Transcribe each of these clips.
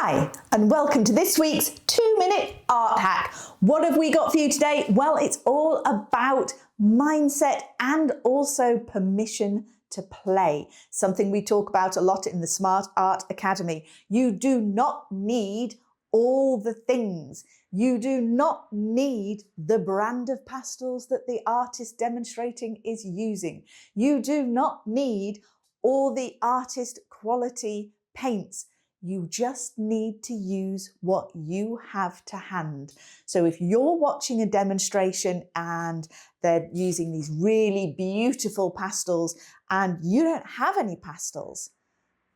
Hi, and welcome to this week's 2-minute art hack. What have we got for you today? Well, it's all about mindset and also permission to play, something we talk about a lot in the Smart Art Academy. You do not need all the things. You do not need the brand of pastels that the artist demonstrating is using. You do not need all the artist quality paints. You just need to use what you have to hand. So if you're watching a demonstration and they're using these really beautiful pastels and you don't have any pastels,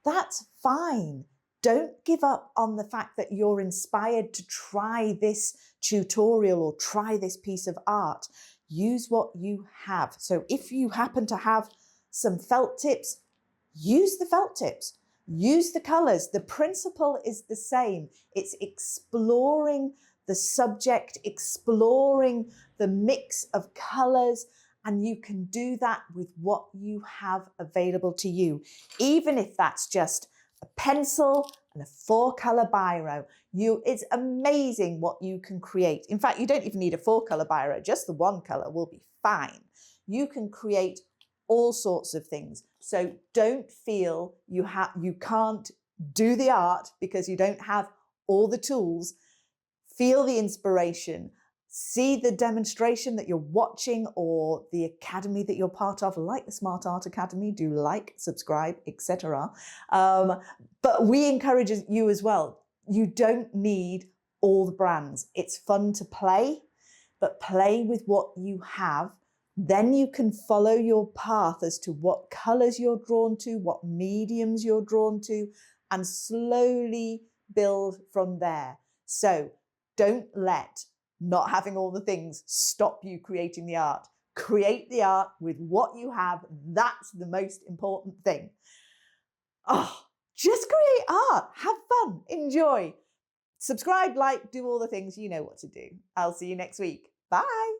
that's fine. Don't give up on the fact that you're inspired to try this tutorial or try this piece of art. Use what you have. So if you happen to have some felt tips, use the felt tips. Use the colors. The principle is the same. It's exploring the subject, exploring the mix of colors, and you can do that with what you have available to you. Even if that's just a pencil and a 4-color biro. It's amazing what you can create. In fact, you don't even need a 4-color biro. Just the 1 color will be fine. You can create all sorts of things. So don't feel you can't do the art because you don't have all the tools. Feel the inspiration. See the demonstration that you're watching or the academy that you're part of, like the Smart Art Academy. Do like, subscribe, etc. But we encourage you as well. You don't need all the brands. It's fun to play, but play with what you have. Then you can follow your path as to what colors you're drawn to, what mediums you're drawn to, and slowly build from there. So don't let not having all the things stop you creating the art. Create the art with what you have. That's the most important thing. Just create art. Have fun. Enjoy. Subscribe, like, do all the things. You know what to do. I'll see you next week. Bye.